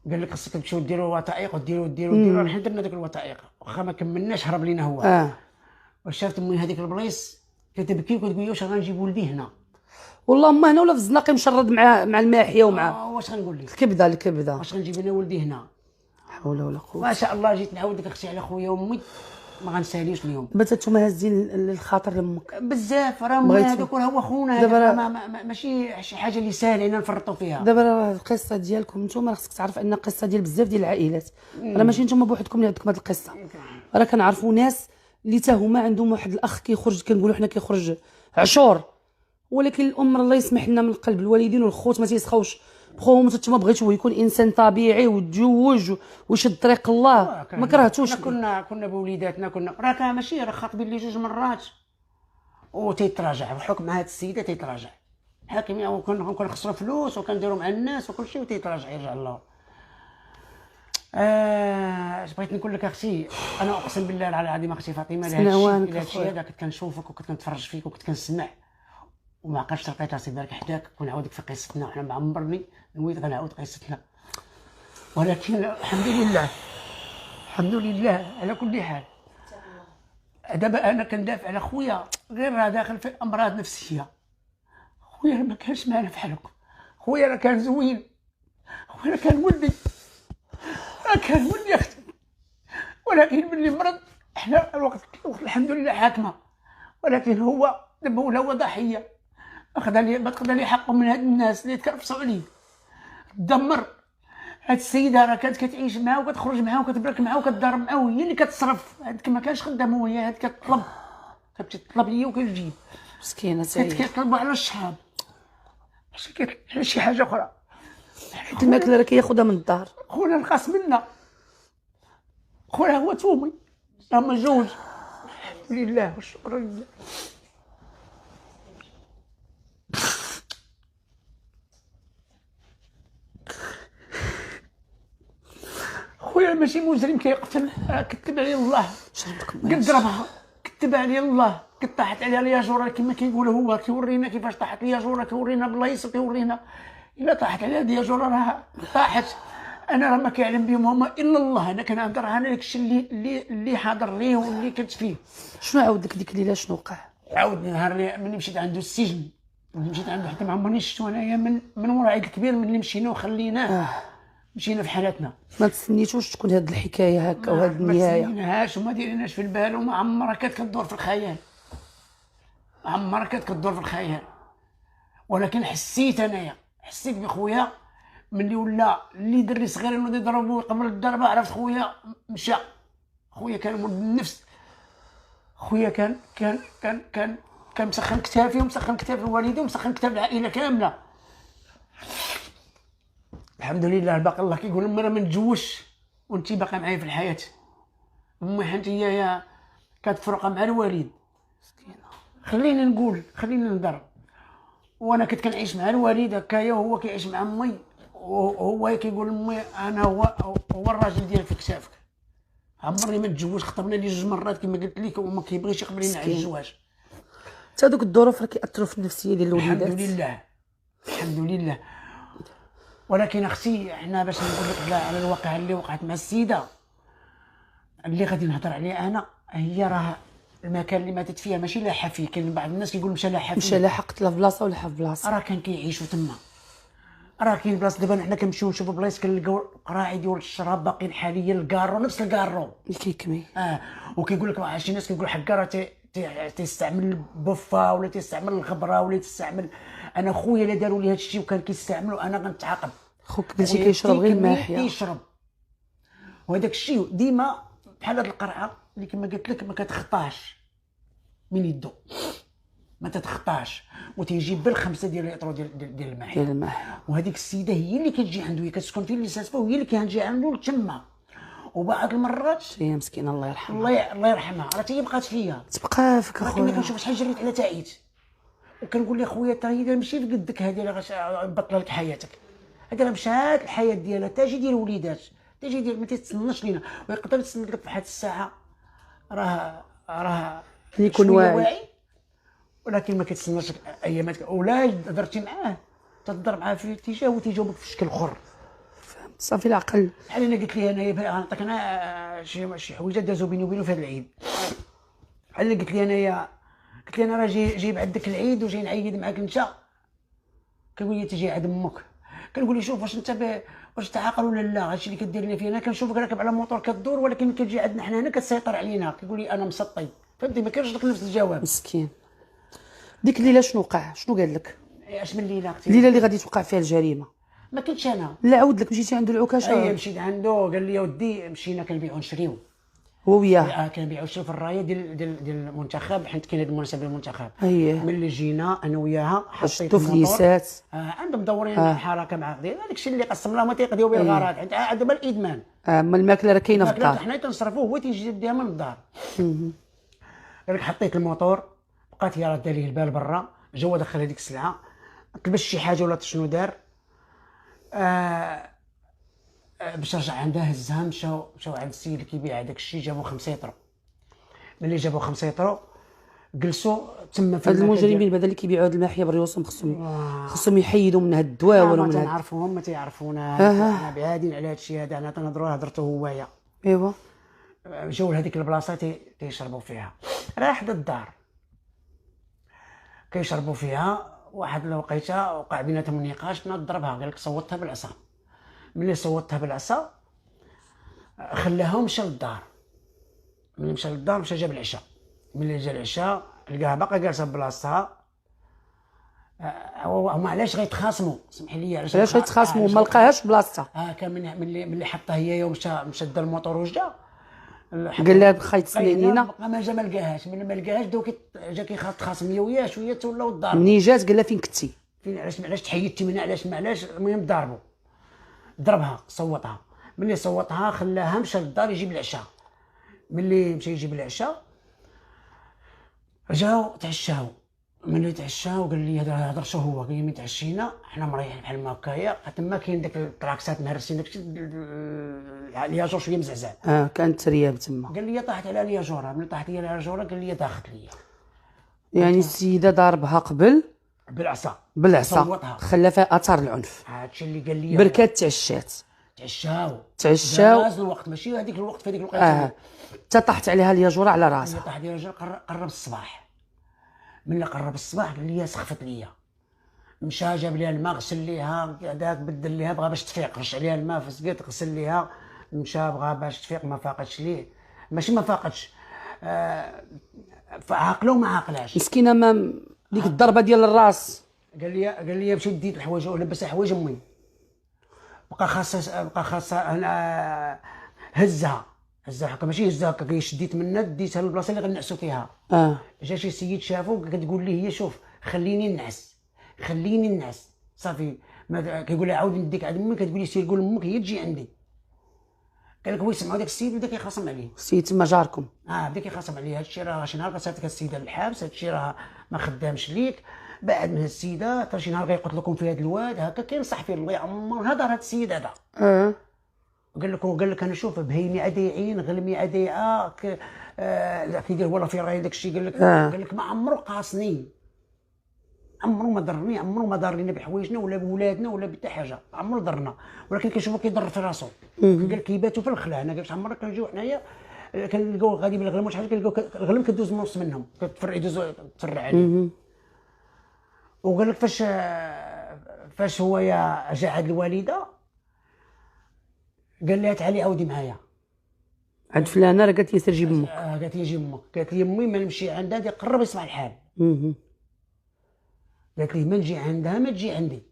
Speaker 2: قال لك خاصك تمشيو ديروا وثائق وديروا. حنا درنا ديك الوثائق واخا ما كملناش، هرب لينا هو. وشافت امي هذيك البلايص كتبكي وكتقول لي واش غنجيبوا ولدي هنا،
Speaker 1: والله ما هنا ولا في الزناقي مشرد مع الماحيه ومع
Speaker 2: واش غنقول لك
Speaker 1: الكبده
Speaker 2: واش غنجيب انا ولدي هنا.
Speaker 1: حول ولا قوه.
Speaker 2: ما شاء الله جيت نعاود لك اختي على خويا وامي ما غنساليش اليوم.
Speaker 1: دابا نتوما هازين الخاطر لامك
Speaker 2: بزاف، راه هذاك هو خونا. دابا ماشي شي حاجه اللي ساهل علينا نفرطوا فيها.
Speaker 1: دابا راه القصه ديالكم نتوما خصك تعرف ان قصه ديال بزاف ديال العائلات، راه ماشي نتوما بوحدكم اللي عندكم هذه القصه. راه كنعرفوا ناس اللي حتى هما عندهم واحد الاخ كيخرج، كنقولوا حنا كيخرج عشور، ولكن الام الله يسمح لنا من القلب، الوالدين والخوت ما تيسخاوش بخوهم. نتوما بغيتوه يكون انسان طبيعي وتزوج ويشد طريق الله، ما كرهتوش.
Speaker 2: كنا بوليداتنا راه ماشي راه خاطبين لي 2 مرات وتيتراجع بحكم هاد السيده تيتراجع حاكم. وكنخسروا فلوس وكنديروا مع الناس وكل شيء وتيتراجع يرجع الله. اش بغيت نقول لك اختي، انا اقسم بالله العظيم اختي فاطمه لهذا الشيء هذا كنت كنشوفك وكنت كنتفرج فيك وكنت كنسمع وما عقلتش لقيت راسي بارك حداك ونعاودك في قصتنا. وحنا معمرني نويت غنعاود قصتنا، ولكن الحمد لله على كل حال. دابا انا كندافع على خويا غير راه داخل في امراض نفسيه. خويا ما كانش معنا بحالكم، خويا راه كان زوين، خويا كان ولدي، كان ولدي اختي. ولكن ملي مرض احنا الوقت الحمد لله حاكمه، ولكن هو دابا ولا هو ضحيه. اخذ لي حقه من هاد الناس اللي تكرفصوا عليه. دمر هاد السيده راه كانت كتعيش معاه وكتخرج معاه وكتبرك معاه وكتضارب معاه، وهي اللي كتصرف. هاديك ما كانش خدام، هو هي هاد كتطلب ليا وكنجيب.
Speaker 1: مسكينه
Speaker 2: كيطلبوا على الشحاب ماشي على شي حاجه اخرى.
Speaker 1: حيت الماكله راه كياخذها من الدار.
Speaker 2: خونا نقص منا، خونا هو تومي راه مجوج. الحمد لله والشكر لله. خويا ماشي مجرم كيقتل، كتب عليه الله، قد ضربها كتب عليه الله، قد طاحت عليها الياجوره كما كيقول هو. كيورينا كيفاش طاحت الياجوره، كيورينا بلايص وكيورينا الا طاحت عليها الياجوره راه طاحت. انا راه ما كيعلم بهم هما الا الله. انا كنهضر على داك الشيء اللي حاضر ليه واللي كنت فيه.
Speaker 1: شنو عاود لك ديك الليله شنو وقع؟
Speaker 2: عاود نهار ملي مشيت عنده السجن، ملي مشيت عنده حتى ما عمرني شفتو انايا من ورا عيد الكبير. ملي مشينا وخليناه مشينا في حالاتنا.
Speaker 1: ما تسنيتوش تكون هاد الحكايه هكا وهاد النهايه؟
Speaker 2: ما تسنيناهاش وما ديريناش في البال، وما عمرها كانت كدور في الخيال، عمرها كانت كدور في الخيال. ولكن حسيت بخويا ملي ولا اللي دري صغير انه يضربوه قبل الضربه. عرفت خويا مشى. خويا كان ولد النفس. خويا كان مسخن كتافي ومسخن كتاف الوالدين ومسخن كتاف العائله كامله. الحمد لله. باقي الله كيقول امي راه ما نتزوجش وانت باقا معايا في الحياه. امي حنت هي كتفرق مع الوالد. خلينا نقول، خلينا نهضر. وانا كنت كنعيش مع الوالد هكايا، وهو كيعيش مع امي، وهو كيقول لامي انا هو الراجل ديالك في كتافك. عمرني ما تزوج، خطبنا لي 2 مرات كما قلت لك، وما كيبغيش يقبل لنا على
Speaker 1: مسكين.
Speaker 2: الزواج.
Speaker 1: حتى هذوك الظروف راه كيأثروا في النفسيه ديال
Speaker 2: الحمد
Speaker 1: الوليدات.
Speaker 2: لله، الحمد لله. ولكن اختي، احنا باش نقول لك على الواقعه اللي وقعت مع السيده اللي غادي نهضر عليه انا، هي راه المكان اللي ماتت فيها ماشي لاحه فيه. كاين بعض الناس كيقول مشى لاحه
Speaker 1: مشى
Speaker 2: فيه،
Speaker 1: لاحق قتله في بلاصه ولا في بلاصه.
Speaker 2: راه كان كيعيشوا تما. راه كاين بلاصه دابا حنا كنمشيو نشوفوا بلايص كنلقاو قراعي ديال الشراب باقيين حاليا، الكارو نفس الكارو.
Speaker 1: اللي كيكمي.
Speaker 2: وكيقول لك شي ناس كيقول حكا راه تيستعمل البوفا، ولا تيستعمل الخبره، ولا تيستعمل. انا خويا اللي داروا لي هذا الشيء وكان كيستعملوا، انا غنتعاقب.
Speaker 1: خوك قلتي كيشرب غير الماحيه.
Speaker 2: كيشرب، وهذاك الشيء ديما بحال هاد القرعه اللي كما قلت لك ما كتخطاش من يدو، ما تتخطاش، وتيجيب بالخمسه ديال الليطرو ديال الماحيه.
Speaker 1: ديال الماحيه.
Speaker 2: وهذيك السيده هي اللي كتجي عنده، هي كتسكن فيه اللي ساسفه، وهي اللي كتجي عنده تما. وبعض المرات
Speaker 1: هي مسكينه الله يرحمها.
Speaker 2: الله يرحمها، راه هي بقات فيا.
Speaker 1: تبقى فيك
Speaker 2: راه كنا
Speaker 1: اخويا.
Speaker 2: كنشوف شحال جريت على تعيت، وكنقول لها خويا تا هي ماشي في قدك، هذه راه بطل لك حياتك. هذه راه مشات الحياه ديالها، تاجي ديال الوليدات، تاجي ديال ما تتسناش لينا. ويقدر يتسنى لك في واحد الساعه، راه
Speaker 1: يكون
Speaker 2: شوية
Speaker 1: واعي.
Speaker 2: ولكن ما كتسناش اياماتك، ولا هضرتي معاه تهضر معاه في اتجاه وتيجاوبك في شكل اخر.
Speaker 1: فهمت صافي العقل.
Speaker 2: بحال انا قلت لي انايا غنعطيك انا شي حوايج دازو بيني وبينه في هذا العيد. بحال اللي قلت لي انايا، قلت لي انا راه جايب عندك العيد وجاي نعيد معاك انت. كنقول لي تجي عند امك. كنقول لي شوف واش انت واش تعاقل ولا لا. هادشي اللي كدير لي فيه انا، كنشوفك راكب على موطور كدور، ولكن كتجي عندنا حنا هنا كتسيطر علينا. كيقول لي انا مسطي، فهمتي؟ ما كاينش لك نفس الجواب.
Speaker 1: مسكين. ديك الليله شنو وقع؟ شنو قال لك؟
Speaker 2: اش من ليله اختي؟
Speaker 1: الليله اللي غادي توقع فيها الجريمه.
Speaker 2: ما كنتش انا.
Speaker 1: لا عاود لك مشيتي عنده العكاشه.
Speaker 2: مشيت عنده، قال لي يا ودي مشينا كنبيعو نشريو.
Speaker 1: هو وياه.
Speaker 2: كنبيعو نشريو في الرايه ديال المنتخب، حيت كاين هذه المناسبه المنتخب.
Speaker 1: اييه.
Speaker 2: ملي جينا انا وياها حطيت
Speaker 1: شفتو فليسات.
Speaker 2: عندهم مدورين الحركه مع غدير، هذاك الشيء اللي قسم الله ما تيقضيو به الغرض، حيت دابا الادمان.
Speaker 1: اما الماكله راه كاينه في الدار.
Speaker 2: حنا تنصرفوه، هو تيجي يديها من الدار. قال لك حطيت الموتور، بقات هي راده ليه البال برا، جا دخل هذيك السلعه، طلبش شي حاجه ولا شنو دار. باش رجع عندها هزها، مشاو عند السيد اللي كيبيع هذاك الشيء، جابوا 5 يطرو. ملي جابوا 5 يطرو جلسوا تما في
Speaker 1: هاد المجرمين بعدا اللي كيبيعوا هاد الماحيه بالريوسهم خصهم يحيدوا من هاد الدواور ومن
Speaker 2: ما
Speaker 1: هاد.
Speaker 2: تنعرفوهم ما تيعرفونا. حنا بعادين على هاد الشيء هذا، حنا تنهضروا هضرته هوايا.
Speaker 1: ايوا.
Speaker 2: جاو لهذيك البلاصه تيشربوا فيها، راه حدا الدار كيشربوا فيها. واحد الوقيته وقع بيناتهم نقاش، ناض ضربها، قال لك صوتها بالعصا. ملي صوتها بالعصا خلاها ومشى للدار. ملي مشى للدار مشى جاب العشاء. ملي جا العشاء لقاها باقا جالسه بلاصتها. هما علاش غيتخاصموا؟ سمحي لي،
Speaker 1: علاش غيتخاصموا؟ ما لقاهاش بلاصتها.
Speaker 2: كان ملي حطها هي ومشى دا الموطور وجا،
Speaker 1: قال لها بخا يتسنى لينا.
Speaker 2: ما جا ما لقاهاش. ملي ما لقاهاش جا كيتخاصم هي وياه شويه، تولاو الدار.
Speaker 1: منين جات قال لها فين كنتي؟
Speaker 2: فين؟ علاش تحيدتي منها؟ علاش المهم ضربوا. ضربها، صوتها. ملي صوتها خلاها مشى للدار يجيب العشاء. ملي مشى يجيب العشاء رجعوا تعشاو. ملي تعشاو قال لي هضر شو هو، قال لي ملي تعشينا حنا مريحين بحال ما هكايا، تما كاين داك الطراكسات مهرسين داكشي الياجور شويه مزعزع.
Speaker 1: كانت ترياب تما.
Speaker 2: قال لي طاحت على الياجوره. ملي طاحت هي على الياجوره قال لي داخت ليا.
Speaker 1: يعني السيده ضاربها قبل
Speaker 2: بالعصا.
Speaker 1: صوتها خلى فيها اثار العنف.
Speaker 2: هادشي اللي قال لي.
Speaker 1: بركات تعشات.
Speaker 2: تعشاو
Speaker 1: داز
Speaker 2: الوقت، ماشي هذيك الوقت في هذيك الوقيته.
Speaker 1: حتى طاحت عليها الياجوره على راسها.
Speaker 2: طاحت عليها الياجوره. قرب الصباح. ملي قرب الصباح قال لي سخفت ليا. مشى جاب ليها الماء، غسل ليها هذاك، بدل ليها، بغى باش تفيق، رش عليها الماء في سقيت، غسل ليها. مشى بغى باش تفيق، ما فاقتش ليه. ماشي ما فاقتش، عاقله وما عاقلاش.
Speaker 1: مسكينه، ما ديك الضربه ديال الراس.
Speaker 2: قال لي مشيت ديت الحوايج ولبس حوايج امي. بقى خاصها انا هزها هكا، ماشي هزها هكا، شديت منها ديتها للبلاصه اللي غنعسو فيها. جا شي سيد شافو كتقول لي هي شوف خليني نعس صافي. كيقول لها عاود نديك عند امي، كتقول لي سير قول لامك هي تجي عندي. قال لك هو يسمعوا داك السيد بدا كيخاصم عليه.
Speaker 1: السيد تما جاركم.
Speaker 2: بدا كيخاصم عليه. هادشي راه شي نهار صيفط لك السيده للحبس، هادشي راه ما خدامش ليك، بعد من هاد السيده حتى شي نهار غيقتل لكم في هاد الواد هكا كينصح فيه الله يعمر هضر هاد السيد هذا. قال لك انا شوف بهيمي عاد يعين غلمي عاد يعاك كيدير هو في راي داك الشيء. قال لك ما عمرو قاصني، عمرو ما ضرني، عمرو ما ضر لينا بحوايجنا ولا بولادنا ولا بحتى حاجه، عمرو ضرنا، ولكن كنشوفو كيضر في راسو. قال كيباتوا في الخلا. انا قلت عمرنا كنجيو حنايا كنلقاو غادي بالغلم وشحال كنلقاو الغلم كدوز من نص منهم كتفرع يدوز تفرع عليه. وقال لك فاش هو جا عند الوالده قال لها تعالي عاودي معايا
Speaker 1: عند فلانه، راه قالت لي سير جيب امك.
Speaker 2: قالت لي جيب امك. قالت لي امي ما نمشي عندها دي قرب يسمع الحال. قالت لي ما نجي عندها ما تجي عندي.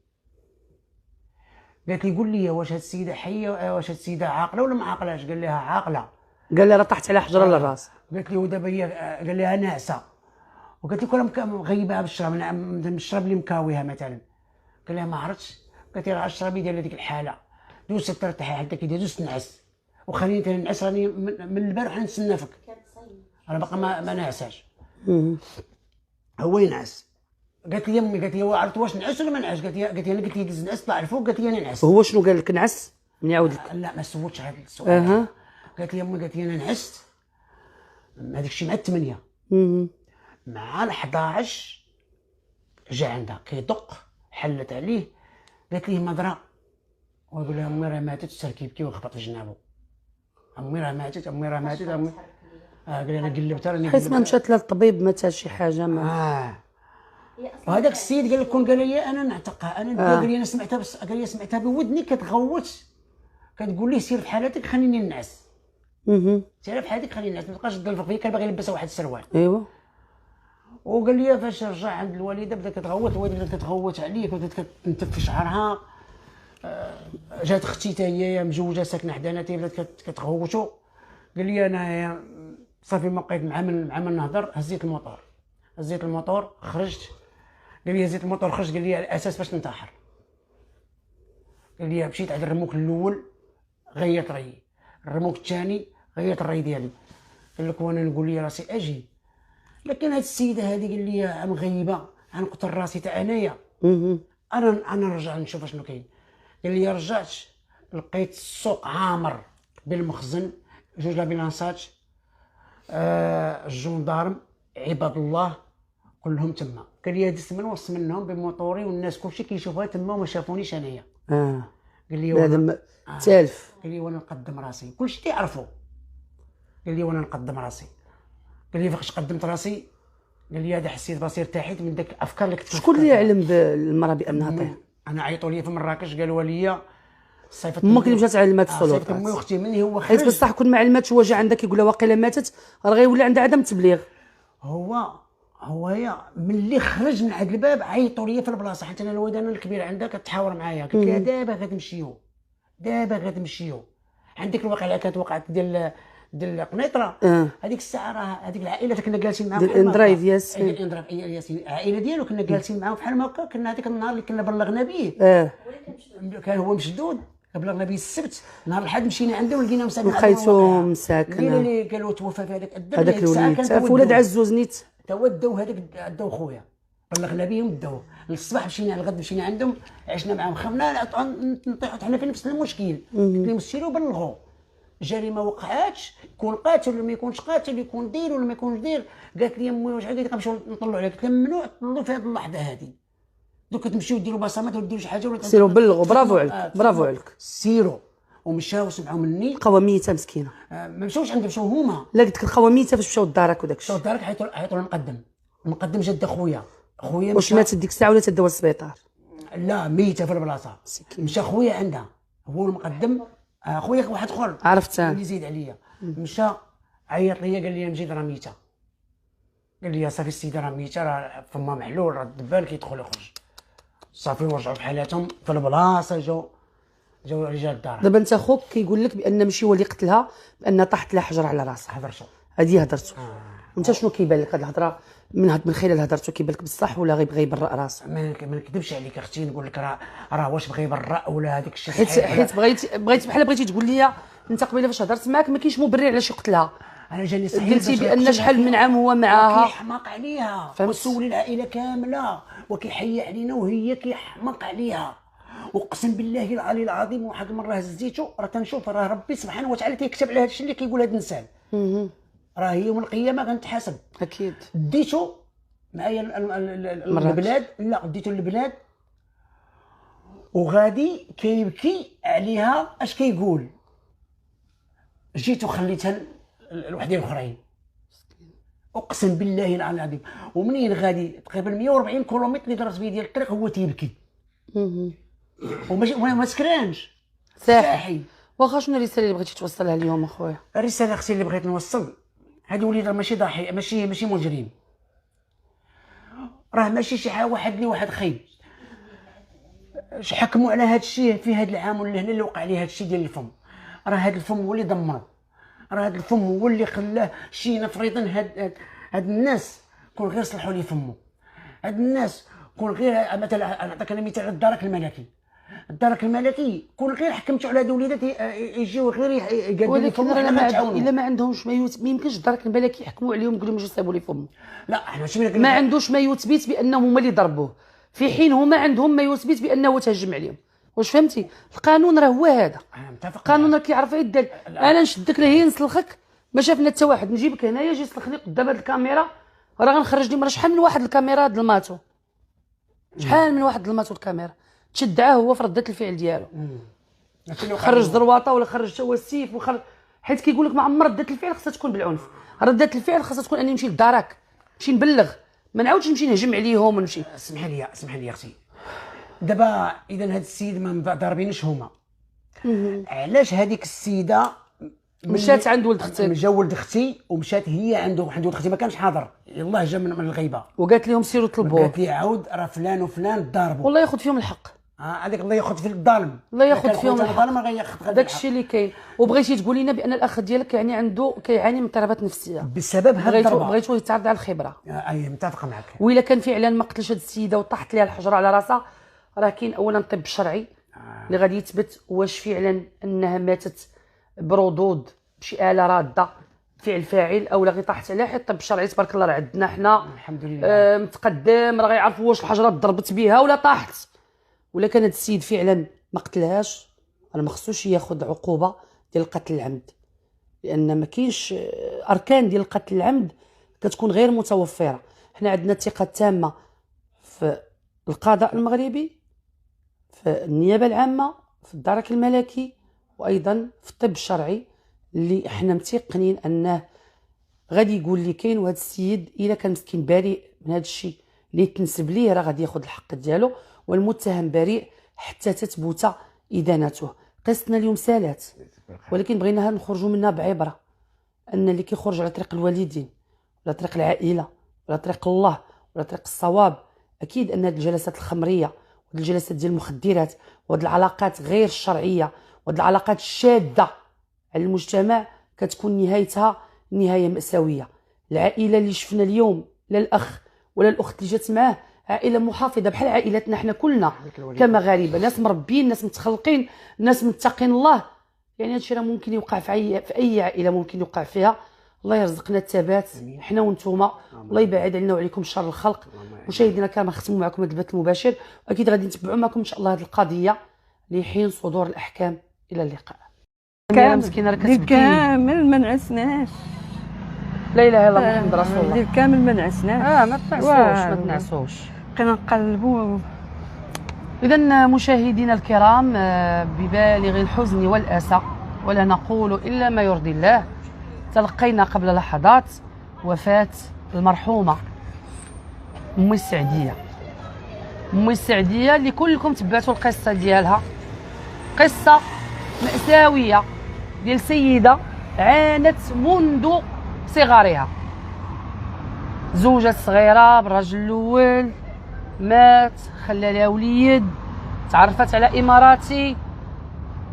Speaker 2: قالت لي قول لي واش هاد السيده حيه، واش هاد السيده عاقله ولا ما عاقلاش؟ قال لها عاقله.
Speaker 1: قال لها راه طاحت على حجره للراس.
Speaker 2: قالت لي ودابا هي قال لها ناعسه. وقالت لي كون مغيبها بالشراب الشراب اللي مكاويها مثلا. قال لها ما عرفتش. قالت لي راه الشرابي ديال هذيك الحاله دوز ترتاحي حتى كي دوز تنعس وخليني نعس راني من البارح نتسنى فيك. انا باقا ما نعساش. هو ينعس. قالت لي امي، قالت لي عرفت واش نعس ولا ما نعس؟ قالت لي انا قلت لي دز نعس طلع الفوق. قالت لي انا نعس.
Speaker 1: هو شنو قال لك نعس؟ من يعاود لك؟
Speaker 2: لا ما سولتش هذا السؤال. قالت لي امي، قالت لي انا نعست هذاك الشيء مع 8 مع 11 جا عندها كيدق حلت عليه. قالت ليه مضرة ويقول لها امي راه ماتت. سال كيبكي وخبط جنابو. امي راه ماتت، امي راه ماتت، امي. قال لي انا قلبتها راني
Speaker 1: حيت ما مشات للطبيب ما تا شي حاجه ما.
Speaker 2: وهذاك السيد قال لكم قال لي انا نعتقها انا. قال لي انا سمعتها بس قال لي سمعتها بودني كتغوت كتقول لي سير في حالتك خليني ننعس. سير في حالتك خليني ننعس ما تبقاش تضل فيا. كان باغي يلبسها واحد السروال.
Speaker 1: ايوا.
Speaker 2: وقال لي فاش رجع عند الوالده بدات كتغوت. الوالده بدات كتغوت عليه بدات كتنتف في شعرها. جات اختي حتى هي مزوجه ساكنه حدانا حتى بدات كتغوتو. قال لي انا صافي ما بقيت مع من نهضر. هزيت الموطور خرجت. قال لي هزيت الموطور خرجت. قال لي الاساس باش ننتحر. قال لي مشيت عند الرموك الاول غيرت رايي، الرموك الثاني غيرت الراي ديالي. قال لك وانا نقول لي راسي اجي. لكن هاد السيده هذه قال لي مغيبه غنقتل راسي حتى انايا. انا نرجع نشوف شنو كاين. قال لي رجعت لقيت السوق عامر بالمخزن، 2 لابيلانسات، الجندارم، عباد الله كلهم تما. قال لي دزت من وسط منهم بموطوري والناس كلشي كيشوفوها تما وما شافونيش انايا. قال لي
Speaker 1: هذا تالف.
Speaker 2: قال لي وانا نقدم راسي كلشي تيعرفوا. قال لي وانا نقدم راسي. قال لي فاش قدمت راسي قال لي هذا حسيت براسي ارتحيت من داك الافكار اللي كنت.
Speaker 1: شكون اللي يعلم بالمراه بانها طيح؟
Speaker 2: انا عيطوا لي في مراكش قالوا لي صيفط
Speaker 1: امك اللي مشات علمات السلطات.
Speaker 2: صيفط امي واختي مني هو خرج.
Speaker 1: حيت بصح كون ما علماتش هو جا عندك يقول لها واقيلا ماتت راه غيولي عندها عدم تبليغ.
Speaker 2: هو يا ملي خرج من عند الباب عيطوا لي في البلاصه حيت انا الوالده الكبيره عندها كتحاور معايا. قلت لها دابا غتمشيو عندك الواقعه كانت وقعت ديال قنيطره. هذيك الساعه راه هذيك العائله كنا جالسين معاهم
Speaker 1: ديال اندرايف ياسين.
Speaker 2: اندرايف ياسين العائله ديالو كنا جالسين معاهم بحال هكا. كنا هذيك النهار اللي كنا بلغنا به كان هو مشدود. بلغنا به السبت نهار الاحد مشينا عنده ولقينا مساكن.
Speaker 1: لقيتو مساكن
Speaker 2: اللي قالوا توفى في هذاك
Speaker 1: الوليد في ولاد عزوز نيت
Speaker 2: تا داو هذاك داو خويا بلغنا بهم داو. الصباح مشينا الغد مشينا عندهم عشنا معاهم. خفنا نطيحوا حنا في نفس المشكل. قلت لهم سيروا بلغوا جريمه وقعاتش يكون قاتل ولا ما يكونش قاتل يكون دير ولا ما يكونش دير. قالت لي امي واش عندك غنمشيو نطلعوا عليك. قلت لهم ممنوع تطلعوا في هذه اللحظه هذه. دوك تمشيو ديروا بصمات ولا ديروا شي حاجه ولا
Speaker 1: سيروا بلغوا. برافو عليك برافو عليك.
Speaker 2: سيروا ومشاو سمعوا مني.
Speaker 1: لقاوها ميته مسكينه.
Speaker 2: ما مشاوش عندهم مشاو هما.
Speaker 1: لا قلت لك لقاوها ميته فاش مشاو لدارك وداك الشيء.
Speaker 2: مشاو لدارك عيطوا المقدم جا دا خويا
Speaker 1: واش ماتت ديك الساعه ولا تداو للسبيطار؟
Speaker 2: لا ميته في البلاصه. مشى خويا عندها هو المقدم. خويا واحد اخر
Speaker 1: عرفتها
Speaker 2: اللي زيد عليا. مشى عيط ليا قال لي مجيد راه ميته. قال لي صافي السيده راه ميته راه فما محلول راه الدبان كيدخل يخرج. صافي ورجعوا بحالاتهم في البلاصه. جاو رجال الدار.
Speaker 1: دابا انت خوك كيقول لك بان ماشي هو اللي قتلها بان طاحت لها حجر على راسها.
Speaker 2: هضرتو
Speaker 1: هذه هضرتو. وانت شنو كيبان لك هاد الهضره من خلال هضرتو كيبان لك بصح ولا غير بغى يبرأ راسو؟
Speaker 2: ما نكذبش عليك اختي نقول لك راه واش بغى يبرأ ولا هذاك الشيء صحيح.
Speaker 1: حيت بغيت بحال بغيتي تقول لي انت قبيله فاش هضرت معاك ما كاينش مبرر علاش يقتلها.
Speaker 2: انا جاني صحيح
Speaker 1: قلتي بان شحال من عام هو معاها
Speaker 2: كيحماق عليها
Speaker 1: فهمت.
Speaker 2: وسول العائله كامله وكيحيى علينا وهي كيحماق عليها. اقسم بالله العلي العظيم واحد المره هزيتو راه تنشوف راه ربي سبحانه وتعالى تيكتب على هذا الشيء اللي كيقول هذا الانسان، راه يوم القيامه غنتحاسب.
Speaker 1: اكيد.
Speaker 2: ديتو معايا البلاد، لا ديتو للبلاد وغادي كيبكي عليها. اش كيقول؟ جيت وخليتها لوحدين الاخرين. اقسم بالله العلي العظيم. ومنين غادي تقريبا 140 كيلومتر اللي درت بيه ديال الطريق هو تيبكي وماشي ما سكرانش
Speaker 1: صاحي. واخا شنو الرساله اللي بغيتي توصلها اليوم اخويا؟
Speaker 2: الرساله اختي اللي بغيت نوصل، هاد الوليد راه ماشي ضحي، ماشي مجرم، راه ماشي شي حاجه واحد اللي واحد خايب. حكموا على هاد الشيء في هاد العام ولا هنا اللي وقع عليه هاد الشيء ديال الفم. راه هاد الفم هو اللي دمره، راه هاد الفم هو اللي خلاه شينا فريضا. هاد الناس كون غير صلحوا لي فمه، هاد الناس كون غير مثلا نعطيك انا مثال الدرك الملكي. الدرك الملكي كون غير حكمتوا على هاد الوليدات يجيو غير يقادوا لي فمه
Speaker 1: الا ما عندهمش ما يمكنش الدرك الملكي يحكموا عليهم يقول لهم يسابوا لي فمه.
Speaker 2: لا احنا ماشي
Speaker 1: ما عندوش ما يثبت بانهم هما اللي ضربوه، في حين هما عندهم ما يثبت بانه تهجم عليهم. واش فهمتي؟ القانون راه هو هذا، القانون راه كيعرف يدل. انا نشدك لهي نسلخك، ما شافنا حتى واحد، نجيبك هنايا جي سلخني قدام هاد الكاميرا، راه غنخرج لي مرة شحال من واحد الكاميرا هاد الماتو، شحال من واحد الماتو الكاميرا تشدعاه هو في ردة الفعل ديالو. خرج زرواطه ولا خرج تا هو السيف وخرج، حيت كيقول لك ما عمر ردة الفعل خاصها تكون بالعنف. ردة الفعل خاصها تكون اني نمشي لدارك، نمشي نبلغ، ما نعاودش نمشي نهجم عليهم ونمشي.
Speaker 2: اسمح لي اختي، دابا اذا هاد السيد ما ضاربينش هما، علاش هذيك السيده
Speaker 1: مشات عند ولد اختي؟
Speaker 2: جا ولد اختي ومشات هي عند ولد اختي، ما كانش حاضر، يلاه جا من الغيبه
Speaker 1: وقالت لهم سيروا طلبوه.
Speaker 2: قالت لي عاود راه فلان وفلان ضاربوا.
Speaker 1: والله ياخذ فيهم الحق.
Speaker 2: هذاك الله ياخذ في الظالم،
Speaker 1: الله ياخذ فيهم الحق.
Speaker 2: الظالم راه غياخذ
Speaker 1: داك الشيء اللي كاين. وبغيتي تقولي لنا بان الاخ ديالك يعني عنده كيعاني من اضطرابات نفسيه
Speaker 2: بسبب هاد الضربه؟
Speaker 1: بغيتو يتعرض على الخبره.
Speaker 2: اي متفق معك.
Speaker 1: وإلا كان فعلا ما قتلش هاد السيده وطاحت ليها الحجره على راسها، راه كاين اولا الطب الشرعي اللي غادي يثبت واش فعلا انها ماتت بردود بشي اله راده فعل فاعل او لا غير طاحت عليها. حيت الطب الشرعي تبارك الله راه عندنا حنا
Speaker 2: الحمد لله
Speaker 1: متقدم، راه غيعرفوا واش الحجره ضربت بها ولا طاحت. ولا كان هاد السيد فعلا ما قتلهاش، راه ما خصوش ياخذ عقوبه ديال القتل العمد، لان ما كاينش اركان ديال القتل العمد كتكون غير متوفره. حنا عندنا ثقه تامه في القضاء المغربي، في النيابه العامه، في الدرك الملكي، وايضا في الطب الشرعي اللي حنا متيقنين انه غادي يقول لي كاين. وهذا السيد الا كان مسكين بريء من هذا الشيء اللي تنسب ليه راه غادي ياخذ الحق ديالو، والمتهم بريء حتى تثبت ادانته. قصتنا اليوم سالات، ولكن بغيناها نخرجوا منها بعبره، ان اللي كيخرج على طريق الوالدين ولا طريق العائله ولا طريق الله ولا طريق الصواب، اكيد ان هذه الجلسات الخمريه وهذه الجلسات ديال المخدرات وهذه العلاقات غير الشرعيه وهذه العلاقات الشاذه على المجتمع كتكون نهايتها نهايه مأساويه. العائله اللي شفنا اليوم، لا الاخ ولا الاخت اللي جات معاه، عائله محافظه بحال عائلتنا حنا كلنا كمغاربه، ناس مربين، ناس متخلقين، ناس متقين الله. يعني هادشي راه ممكن يوقع في اي عائله، ممكن يوقع فيها. الله يرزقنا الثبات حنا وانتوما، الله يبعد علينا وعليكم شر الخلق. مشاهدينا الكرام، نختموا معكم هذا البث المباشر، واكيد غادي نتبعوا معكم ان شاء الله هذه القضيه لحين صدور الاحكام. الى اللقاء. مسكينه راه كتبكي
Speaker 3: كامل ما نعسناش.
Speaker 1: لا اله الا الله محمد رسول الله.
Speaker 3: الليل كامل ما نعسناش.
Speaker 1: ما تنعسوش.
Speaker 3: بقينا نقلبوا.
Speaker 1: اذا مشاهدينا الكرام، ببالغ الحزن والاسى ولا نقول الا ما يرضي الله، تلقينا قبل لحظات وفاه المرحومه أم السعديه. أم السعديه اللي كلكم تبعتوا القصه ديالها، قصه مأساويه ديال سيده عانت منذ صغرها. زوجة صغيره بالرجل الاول مات، خلى لها وليد، تعرفت على اماراتي،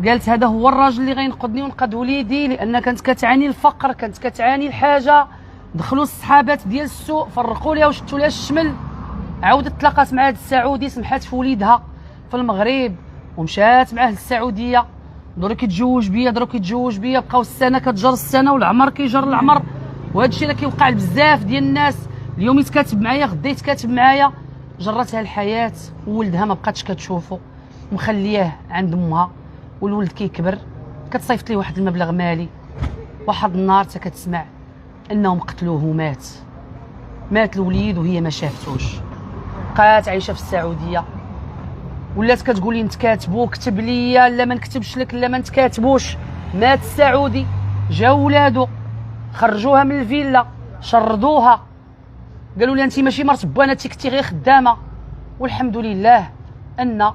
Speaker 1: قالت هذا هو الراجل اللي غينقذني وينقذ وليدي، لان كانت كتعاني الفقر، كانت كتعاني الحاجه. دخلوا الصحابات ديال السوق، فرقوا لها وشتوا لها الشمل. عاودت تلاقات مع هذا السعودي، سمحات في وليدها في المغرب ومشات معاه للسعوديه، دروك يتزوج بيا دروك يتزوج بيا، بقاو السنه كتجر السنه والعمر كيجر العمر، وهذا الشيء راه كيوقع لبزاف ديال الناس. اليوم يتكاتب معايا غدا يتكاتب معايا، جرتها الحياه وولدها ما بقاتش كتشوفو، مخلياه عند امها، والولد كيكبر كتصيفط ليه واحد المبلغ مالي. واحد النهار تا كتسمع انهم قتلوه ومات، مات الوليد وهي ما شافتوش، بقات عايشه في السعوديه. ولات كتقول لي نتكاتبوا، كتب لي، لا ما نكتبش لك، لا ما نتكاتبوش. مات السعودي، جاو ولادو خرجوها من الفيلا، شردوها، قالوا لها انت ماشي مرت بوانا، انت كنتي غير خدامه. والحمد لله ان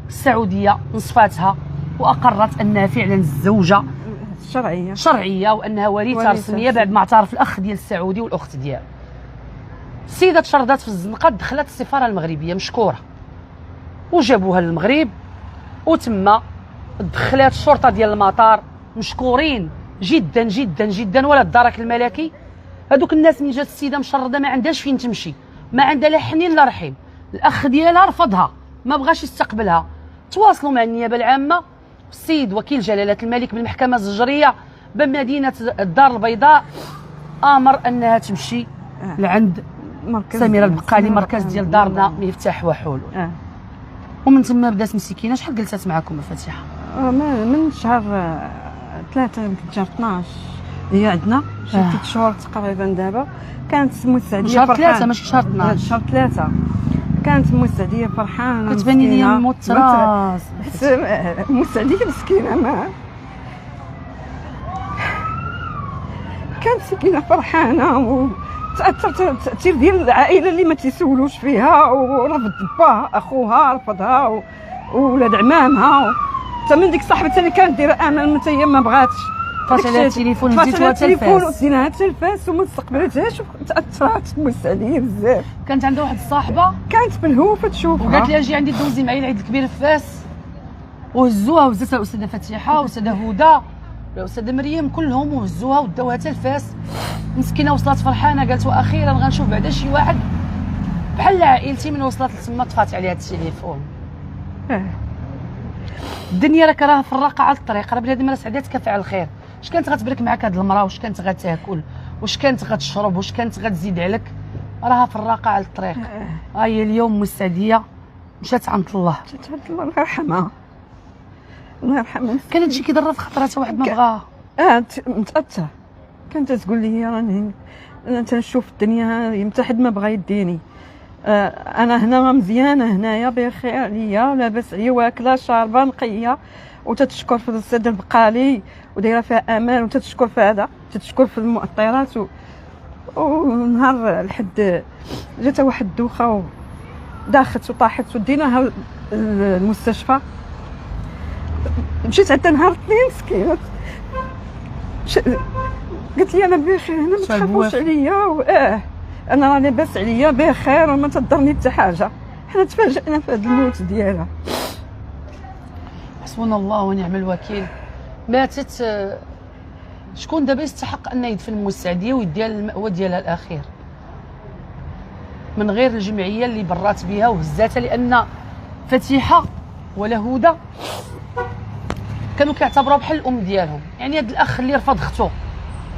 Speaker 1: السعوديه نصفاتها واقرت انها فعلا الزوجه شرعيه وانها وريثه رسميه بعد ما اعترف الاخ ديال السعودي والاخت ديالو. السيده تشردات في الزنقه، دخلت السفاره المغربيه مشكوره، وجابوها للمغرب، وتما دخلات الشرطه ديال المطار مشكورين جدا جدا جدا. ولا الدرك الملكي، هذوك الناس من جات السيده مشرده ما عندهاش فين تمشي، ما عندها لا حنين لا رحيم. الاخ ديالها رفضها، ما بغاش يستقبلها. تواصلوا مع النيابه العامه، السيد وكيل جلاله الملك بالمحكمه الزجريه بمدينه الدار البيضاء امر انها تمشي لعند سميره البقالي، مركز ديال دارنا مفتاح وحلول. ومن ثم بدات مسكينه. شحال جلست معكم الفاتحه؟
Speaker 3: من شهر 3 يمكن شهر 12 هي عندنا شي 3 شهور تقريبا. دابا كانت مسعديه
Speaker 1: شهر 3 ماشي شهر 12.
Speaker 3: شهر 3 كانت مسعديه فرحانه،
Speaker 1: كتبان لي موتره
Speaker 3: مسعديه مسكينه. ما كانت مسكينه فرحانه وتاثرت تاثير ديال العائله اللي ما تيسولوش فيها، ورفض باه اخوها رفضها وولاد عمامها. حتى من ديك صاحبتها اللي كانت دايره امل من هي ما بغاتش،
Speaker 1: فاش على التليفون ديتوها التلفاز
Speaker 3: وديناها التلفاز وما استقبلتهاش وتاثرت مسعديه بزاف.
Speaker 1: كانت عندها واحد الصاحبه
Speaker 3: كانت ملهوفه تشوفها،
Speaker 1: وقالت لها اجي عندي دوزي معايا العيد الكبير في فاس، وهزوها وهزتها الاستاذه فتيحه والاستاذه هدى والاستاذه مريم كلهم، وهزوها وداوها حتى الفاس. مسكينه وصلت فرحانه، قالت واخيرا غنشوف بعدا شي واحد بحال عائلتي. من وصلت لتما طفات عليها التليفون. الدنيا راك راه فراقه على الطريق، راه بنادم راه سعداتك فعل الخير. اش كانت غتبرك معاك هاد المراه، واش كانت غتاكل، واش كانت غتشرب، واش كانت غتزيد عليك، راها فراقه على الطريق. هي اليوم مسعديه مشات عند الله،
Speaker 3: مشات عند الله، الله يرحمها الله يرحمها.
Speaker 1: كان هادشي كيضر في خاطرها حتى واحد ما بغاها.
Speaker 3: متاثره، كانت تقول لي راني انا تنشوف الدنيا متى حد ما بغا يديني. انا هنا مزيانه، هنايا بخير عليا، لاباس عليا، واكله شاربه نقيه، وتتشكر في السيد البقالي ودايره فيها امان، وتتشكر في هذا، تتشكر في المؤطرات. ونهار الحد جاتها واحد الدوخه وداخت وطاحت، وديناها المستشفى. مشيت عندها نهار الاثنين مسكينه، قالت لي انا بخير، انا ما تخافوش عليا، انا راني لاباس عليا بخير وما تضرني حتى حاجه. حنا تفاجئنا في هذا الموت ديالها.
Speaker 1: حسبنا الله ونعم الوكيل. ماتت. شكون دابا يستحق ان يدفن مسعديه ويديها المأوى ديالها الاخير من غير الجمعيه اللي برات بها وهزاتها؟ لان فتيحه ولا هدى كانوا كيعتبروها بحال الام ديالهم. يعني هذا الاخ اللي رفض اخته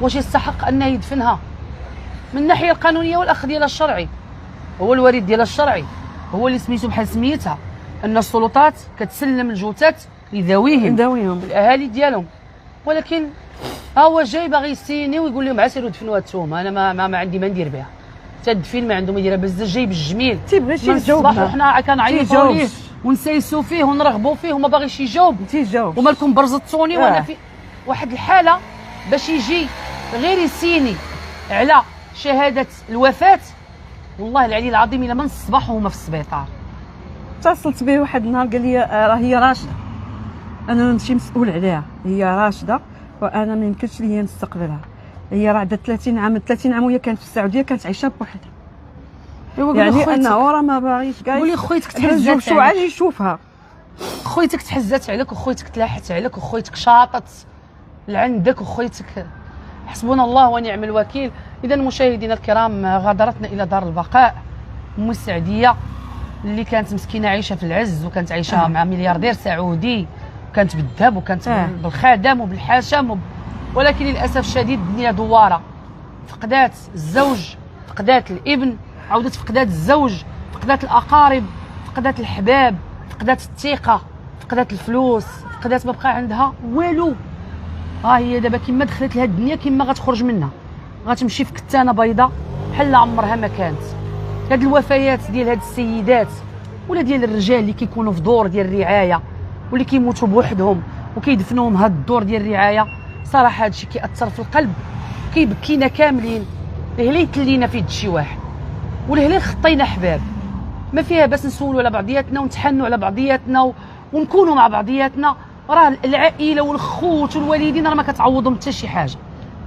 Speaker 1: واش يستحق انه يدفنها؟ من الناحيه القانونيه والاخ ديالها الشرعي هو الوريث ديالها الشرعي، هو اللي سميتو بحال سميتها، ان السلطات كتسلم الجثث لذويهم الاهالي ديالهم. ولكن ها هو جاي باغي يسيني ويقول لهم عسيروا دفنوها التومه. انا ما عندي ما ندير بها، حتى الدفين ما عنده ما يديرها، بزاف جاي بالجميل.
Speaker 3: تيبغي شي يجاوب،
Speaker 1: وحنا كنعيطوا ليه ونسيسوا فيه ونرغبوا فيه وما باغيش يجاوب. ومالكم برزطوني وانا في واحد الحاله باش يجي غير يسيني على شهاده الوفاه. والله العلي العظيم الا من الصباح وهما في السبيطار.
Speaker 3: اتصلت به واحد النهار قال لي راه هي راشده، انا ماشي مسؤول عليها، هي راشده وانا ما يمكنش ليا نستقبلها. هي راه عندها 30 عام، 30 عام وهي كانت في السعوديه، كانت عايشه بوحدها. يعني انه راه ما باغيش كاع.
Speaker 1: قولي خويتك تحزات
Speaker 3: شو عاد يشوفها،
Speaker 1: خويتك تحزات عليك، وخويتك تلاحت عليك، وخويتك شاطت لعندك، وخويتك. حسبنا الله ونعم الوكيل. اذا مشاهدينا الكرام، غادرتنا الى دار البقاء مسعديه اللي كانت مسكينه عايشه في العز، وكانت عايشه مع ملياردير سعودي، كانت بالذهب وكانت بالخادم وبالحشم ولكن للاسف الشديد الدنيا دواره. فقدات الزوج، فقدات الابن، عاودت فقدات الزوج، فقدات الاقارب، فقدات الحباب، فقدات الثقه، فقدات الفلوس، فقدات ما بقى عندها والو. ها هي دابا كيما دخلت لها الدنيا كيما غتخرج منها، غتمشي في كتانه بيضاء بحال عمرها ما كانت. هاد الوفيات ديال هاد السيدات ولا ديال الرجال اللي كيكونوا في دور ديال الرعايه واللي كيموتوا بوحدهم وكيدفنوهم هاد الدور ديال الرعايه، صراحه هادشي كيأثر في القلب، كيبكينا كاملين. الهليت لينا في يد شي واحد والهليل خطينا حباب، ما فيها باس نسولوا على بعضياتنا ونتحنوا على بعضياتنا ونكونوا مع بعضياتنا. راه العائله والخوت والوالدين راه ما كتعوضهم حتى شي حاجه،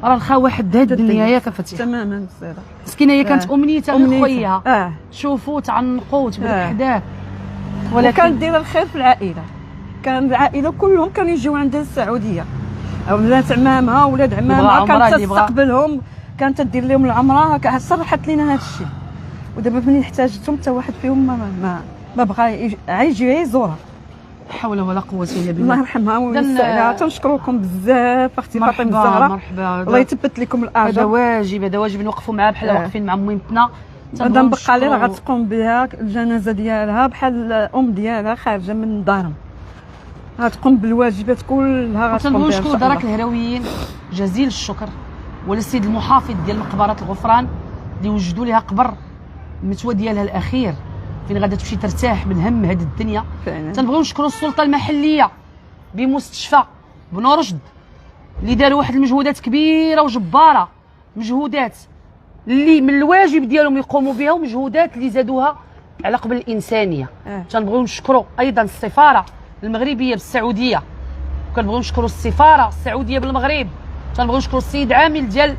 Speaker 1: راه الخاوه حد هاد الدنيا ياك فتيح.
Speaker 3: تماما
Speaker 1: مسكينه هي كانت امنيتها غير
Speaker 3: أمنيتها.
Speaker 1: خوياها شوفوا تعنقوا وتبدا حداه.
Speaker 3: وكانت دايره الخير في العائله، كان العائله كلهم كانوا يجيو عندها السعوديه، ولاد عمامها ولاد عمامها كانت تستقبلهم، كانت تدير لهم العمره. صرحت لنا هذا الشيء، ودابا ملي احتاجتهم حتى واحد فيهم ما بغى يجي يزورها.
Speaker 1: لا حول ولا قوه الا بالله.
Speaker 3: الله يرحمها ويسعدها. تنشكركم بزاف اختي فاطمه الزهراء،
Speaker 1: مرحبا.
Speaker 3: الله يثبت لكم الاجر.
Speaker 1: هذا واجب، هذا واجب نوقفوا معاه بحال واقفين مع ميمتنا.
Speaker 3: هذا بقى لي راه غتقوم بها الجنازه ديالها بحال الام ديالها خارجه من دارهم، غتقوم بالواجبات كلها. غتقوم بها.
Speaker 1: نشكروا دارك الهرويين جزيل الشكر وللسيد المحافظ ديال مقبره الغفران اللي وجدوا لها قبر المتوى ديالها الاخير فين غادا تمشي ترتاح من هم هذه الدنيا. تنبغيو نشكروا السلطه المحليه بمستشفى بن رشد اللي داروا واحد المجهودات كبيره وجباره، مجهودات اللي من الواجب ديالهم يقوموا بها ومجهودات اللي زادوها على قبل الانسانيه. تنبغيو نشكروا ايضا السفاره المغربيه بالسعوديه، وكنبغيو نشكروا السفاره السعوديه بالمغرب، تنبغيو نشكروا السيد عامل ديال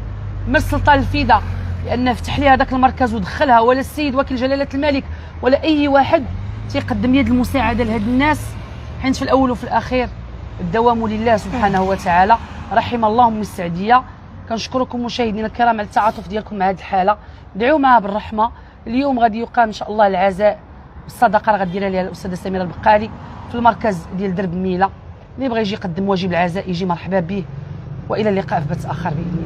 Speaker 1: مرسى سلطان الفيدا لان فتح ليها داك المركز ودخلها، ولا السيد وكيل جلاله الملك ولا اي واحد تيقدم يد المساعده لهاد الناس، حيت في الاول وفي الاخير الدوام لله سبحانه وتعالى. رحم الله ام السعديه. كنشكركم مشاهدينا الكرام على التعاطف ديالكم مع هذه الحاله، ندعيو معها بالرحمه. اليوم غادي يقام ان شاء الله العزاء بالصدقه اللي غديرها ليها الاستاذه سميره البقالي في المركز ديال درب ميله. اللي بغى يجي يقدم واجب العزاء يجي مرحبا به، والى اللقاء في بث اخر باذن الله.